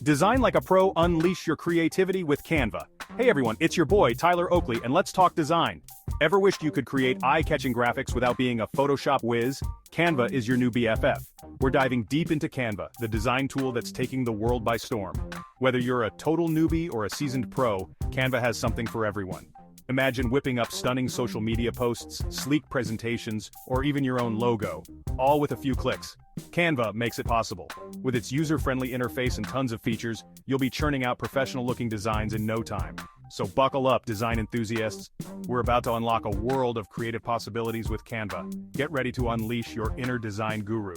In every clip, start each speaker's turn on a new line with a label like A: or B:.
A: Design like a pro, unleash your creativity with Canva. Hey everyone, it's your boy Tyler Oakley and let's talk design. Ever wished you could create eye-catching graphics without being a Photoshop whiz? Canva is your new BFF. We're diving deep into Canva, the design tool that's taking the world by storm. Whether you're a total newbie or a seasoned pro, Canva has something for everyone. Imagine whipping up stunning social media posts, sleek presentations, or even your own logo, all with a few clicks. Canva makes it possible. With its user-friendly interface and tons of features, you'll be churning out professional-looking designs in no time. So buckle up, design enthusiasts. We're about to unlock a world of creative possibilities with Canva. Get ready to unleash your inner design guru.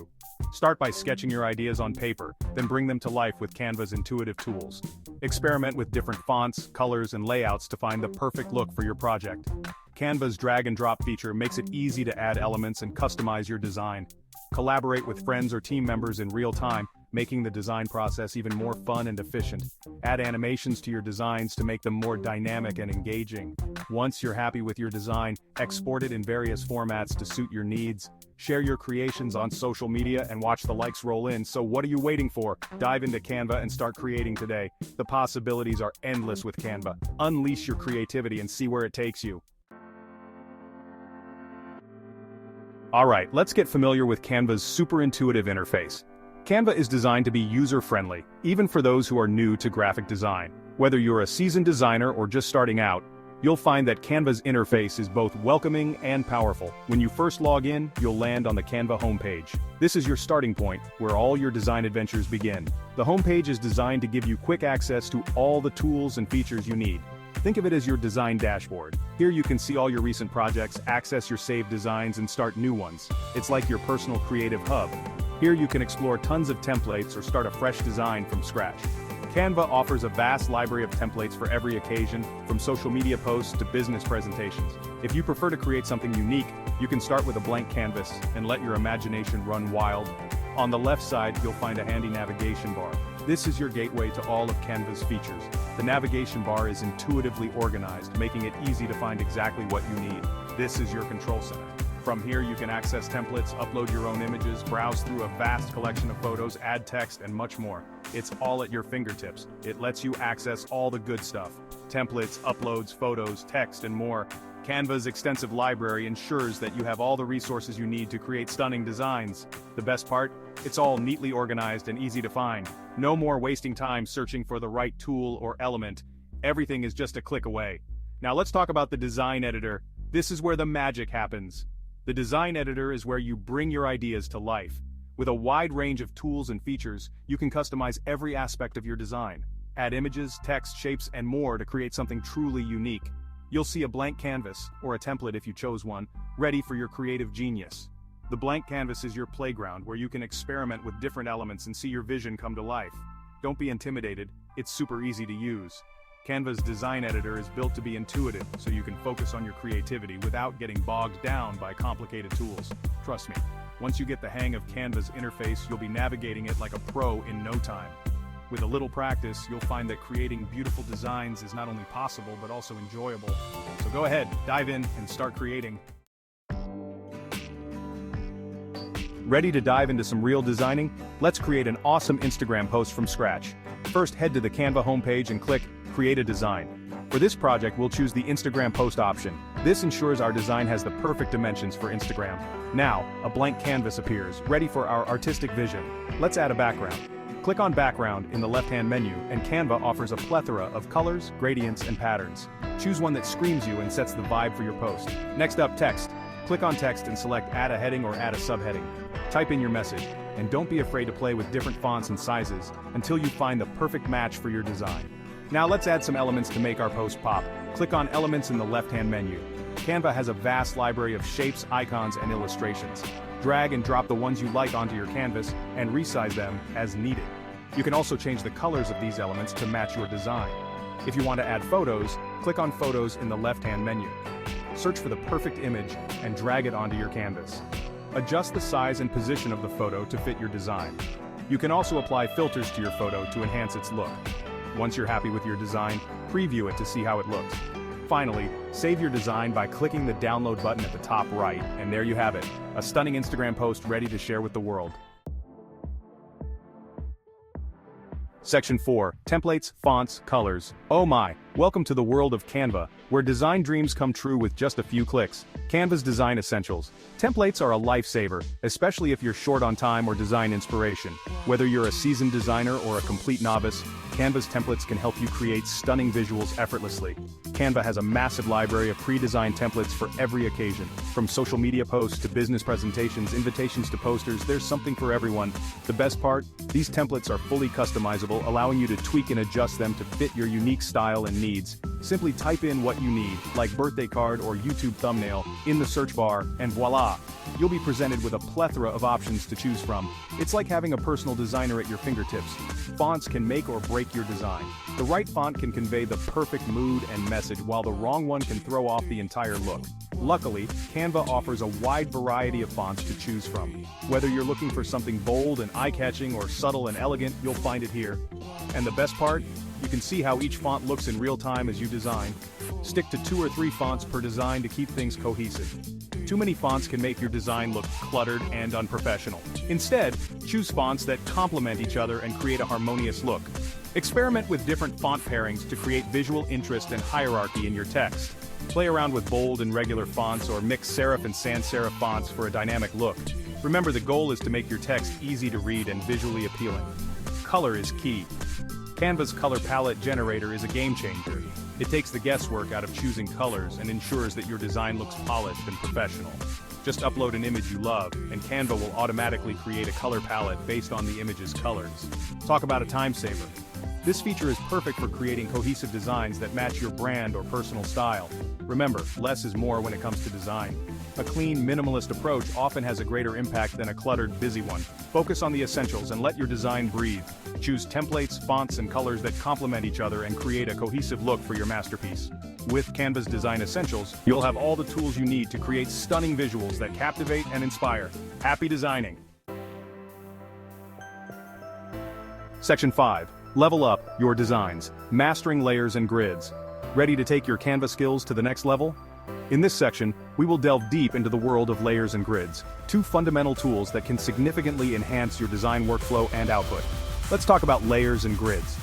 A: Start by sketching your ideas on paper, then bring them to life with Canva's intuitive tools. Experiment with different fonts, colors, and layouts to find the perfect look for your project. Canva's drag-and-drop feature makes it easy to add elements and customize your design. Collaborate with friends or team members in real time, making the design process even more fun and efficient. Add animations to your designs to make them more dynamic and engaging. Once you're happy with your design, export it in various formats to suit your needs. Share your creations on social media and watch the likes roll in, so what are you waiting for? Dive into Canva and start creating today. The possibilities are endless with Canva. Unleash your creativity and see where it takes you. Alright, let's get familiar with Canva's super intuitive interface. Canva is designed to be user-friendly, even for those who are new to graphic design. Whether you're a seasoned designer or just starting out, you'll find that Canva's interface is both welcoming and powerful. When you first log in, you'll land on the Canva homepage. This is your starting point, where all your design adventures begin. The homepage is designed to give you quick access to all the tools and features you need. Think of it as your design dashboard. Here you can see all your recent projects, access your saved designs, and start new ones. It's like your personal creative hub. Here you can explore tons of templates or start a fresh design from scratch. Canva offers a vast library of templates for every occasion, from social media posts to business presentations. If you prefer to create something unique, you can start with a blank canvas and let your imagination run wild. On the left side, you'll find a handy navigation bar. This is your gateway to all of Canva's features. The navigation bar is intuitively organized, making it easy to find exactly what you need. This is your control center. From here you can access templates, upload your own images, browse through a vast collection of photos, add text, and much more. It's all at your fingertips. It lets you access all the good stuff. Templates, uploads, photos, text, and more. Canva's extensive library ensures that you have all the resources you need to create stunning designs. The best part? It's all neatly organized and easy to find. No more wasting time searching for the right tool or element. Everything is just a click away. Now let's talk about the design editor. This is where the magic happens. The design editor is where you bring your ideas to life. With a wide range of tools and features, you can customize every aspect of your design. Add images, text, shapes, and more to create something truly unique. You'll see a blank canvas, or a template if you chose one, ready for your creative genius. The blank canvas is your playground where you can experiment with different elements and see your vision come to life. Don't be intimidated, it's super easy to use. Canva's design editor is built to be intuitive, so you can focus on your creativity without getting bogged down by complicated tools. Trust me, once you get the hang of Canva's interface, you'll be navigating it like a pro in no time. With a little practice, you'll find that creating beautiful designs is not only possible but also enjoyable. So go ahead, dive in, and start creating. Ready to dive into some real designing? Let's create an awesome Instagram post from scratch. First, head to the Canva homepage and click Create a Design. For this project, we'll choose the Instagram post option. This ensures our design has the perfect dimensions for Instagram. Now, a blank canvas appears, ready for our artistic vision. Let's add a background. Click on Background in the left-hand menu, and Canva offers a plethora of colors, gradients, and patterns. Choose one that screams you and sets the vibe for your post. Next up, text. Click on Text and select Add a Heading or Add a Subheading. Type in your message, and don't be afraid to play with different fonts and sizes until you find the perfect match for your design. Now let's add some elements to make our post pop. Click on Elements in the left-hand menu. Canva has a vast library of shapes, icons, and illustrations. Drag and drop the ones you like onto your canvas and resize them as needed. You can also change the colors of these elements to match your design. If you want to add photos, click on Photos in the left-hand menu. Search for the perfect image and drag it onto your canvas. Adjust the size and position of the photo to fit your design. You can also apply filters to your photo to enhance its look. Once you're happy with your design, preview it to see how it looks. Finally, save your design by clicking the download button at the top right, and there you have it, a stunning Instagram post ready to share with the world. Section 4. Templates, Fonts, Colors. Oh my! Welcome to the world of Canva, where design dreams come true with just a few clicks. Canva's Design Essentials. Templates are a lifesaver, especially if you're short on time or design inspiration. Whether you're a seasoned designer or a complete novice, Canva's templates can help you create stunning visuals effortlessly. Canva has a massive library of pre-designed templates for every occasion. From social media posts to business presentations, invitations to posters, there's something for everyone. The best part? These templates are fully customizable, allowing you to tweak and adjust them to fit your unique style and needs. Simply type in what you need, like birthday card or YouTube thumbnail, in the search bar, and voila! You'll be presented with a plethora of options to choose from. It's like having a personal designer at your fingertips. Fonts can make or break your design. The right font can convey the perfect mood and message, while the wrong one can throw off the entire look. Luckily, Canva offers a wide variety of fonts to choose from. Whether you're looking for something bold and eye-catching or subtle and elegant, you'll find it here. And the best part? You can see how each font looks in real time as you design. Stick to 2 or 3 fonts per design to keep things cohesive. Too many fonts can make your design look cluttered and unprofessional. Instead, choose fonts that complement each other and create a harmonious look. Experiment with different font pairings to create visual interest and hierarchy in your text. Play around with bold and regular fonts or mix serif and sans serif fonts for a dynamic look. Remember, the goal is to make your text easy to read and visually appealing. Color is key. Canva's color palette generator is a game changer. It takes the guesswork out of choosing colors and ensures that your design looks polished and professional. Just upload an image you love, and Canva will automatically create a color palette based on the image's colors. Talk about a time saver. This feature is perfect for creating cohesive designs that match your brand or personal style. Remember, less is more when it comes to design. A clean, minimalist approach often has a greater impact than a cluttered, busy one. Focus on the essentials and let your design breathe. Choose templates, fonts, and colors that complement each other and create a cohesive look for your masterpiece. With Canva's Design Essentials, you'll have all the tools you need to create stunning visuals that captivate and inspire. Happy designing! Section 5. Level up your designs. Mastering layers and grids. Ready to take your Canva skills to the next level? In this section, we will delve deep into the world of layers and grids, 2 fundamental tools that can significantly enhance your design workflow and output. Let's talk about layers and grids.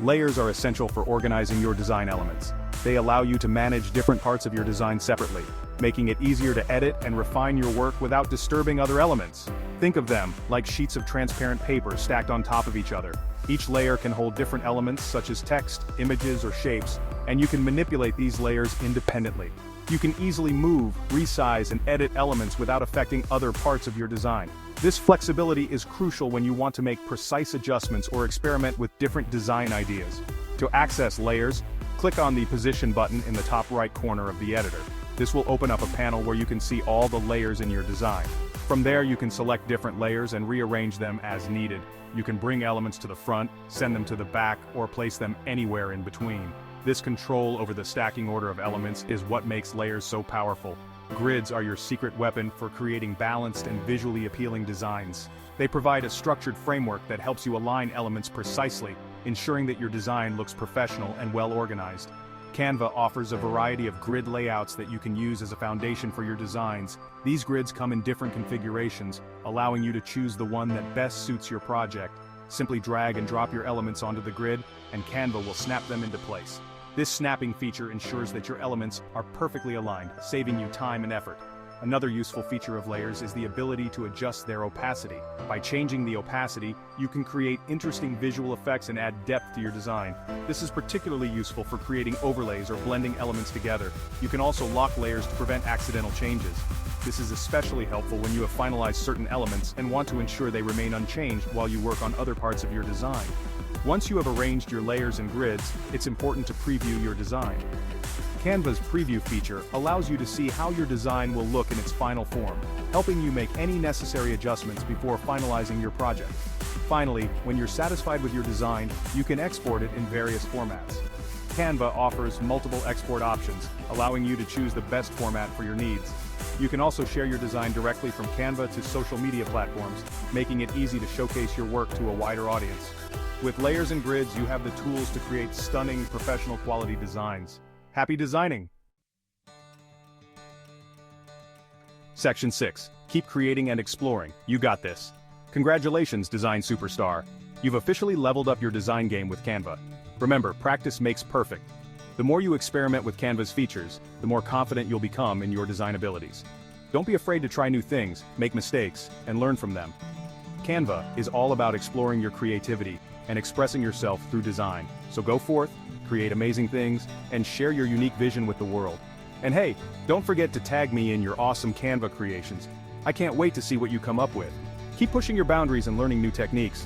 A: Layers are essential for organizing your design elements. They allow you to manage different parts of your design separately, making it easier to edit and refine your work without disturbing other elements. Think of them like sheets of transparent paper stacked on top of each other. Each layer can hold different elements such as text, images, or shapes, and you can manipulate these layers independently. You can easily move, resize, and edit elements without affecting other parts of your design. This flexibility is crucial when you want to make precise adjustments or experiment with different design ideas. To access layers, click on the Position button in the top right corner of the editor. This will open up a panel where you can see all the layers in your design. From there, you can select different layers and rearrange them as needed. You can bring elements to the front, send them to the back, or place them anywhere in between. This control over the stacking order of elements is what makes layers so powerful. Grids are your secret weapon for creating balanced and visually appealing designs. They provide a structured framework that helps you align elements precisely, ensuring that your design looks professional and well organized. Canva offers a variety of grid layouts that you can use as a foundation for your designs. These grids come in different configurations, allowing you to choose the one that best suits your project. Simply drag and drop your elements onto the grid, and Canva will snap them into place. This snapping feature ensures that your elements are perfectly aligned, saving you time and effort. Another useful feature of layers is the ability to adjust their opacity. By changing the opacity, you can create interesting visual effects and add depth to your design. This is particularly useful for creating overlays or blending elements together. You can also lock layers to prevent accidental changes. This is especially helpful when you have finalized certain elements and want to ensure they remain unchanged while you work on other parts of your design. Once you have arranged your layers and grids, it's important to preview your design. Canva's preview feature allows you to see how your design will look in its final form, helping you make any necessary adjustments before finalizing your project. Finally, when you're satisfied with your design, you can export it in various formats. Canva offers multiple export options, allowing you to choose the best format for your needs. You can also share your design directly from Canva to social media platforms, making it easy to showcase your work to a wider audience. With layers and grids, you have the tools to create stunning, professional quality designs. Happy designing! Section 6. Keep creating and exploring. You got this. Congratulations, design superstar. You've officially leveled up your design game with Canva. Remember, practice makes perfect. The more you experiment with Canva's features, the more confident you'll become in your design abilities. Don't be afraid to try new things, make mistakes, and learn from them. Canva is all about exploring your creativity and expressing yourself through design. So go forth, create amazing things, and share your unique vision with the world. And hey, don't forget to tag me in your awesome Canva creations. I can't wait to see what you come up with. Keep pushing your boundaries and learning new techniques.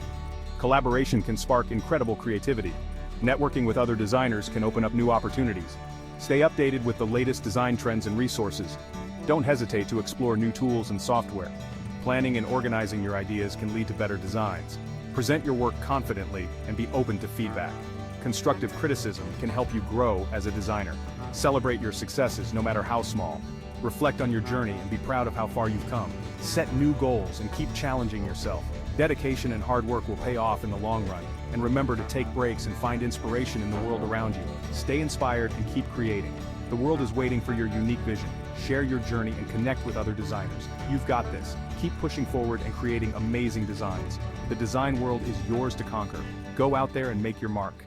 A: Collaboration can spark incredible creativity. Networking with other designers can open up new opportunities. Stay updated with the latest design trends and resources. Don't hesitate to explore new tools and software. Planning and organizing your ideas can lead to better designs. Present your work confidently and be open to feedback. Constructive criticism can help you grow as a designer. Celebrate your successes no matter how small. Reflect on your journey and be proud of how far you've come. Set new goals and keep challenging yourself. Dedication and hard work will pay off in the long run. And remember to take breaks and find inspiration in the world around you. Stay inspired and keep creating. The world is waiting for your unique vision. Share your journey and connect with other designers. You've got this. Keep pushing forward and creating amazing designs. The design world is yours to conquer. Go out there and make your mark.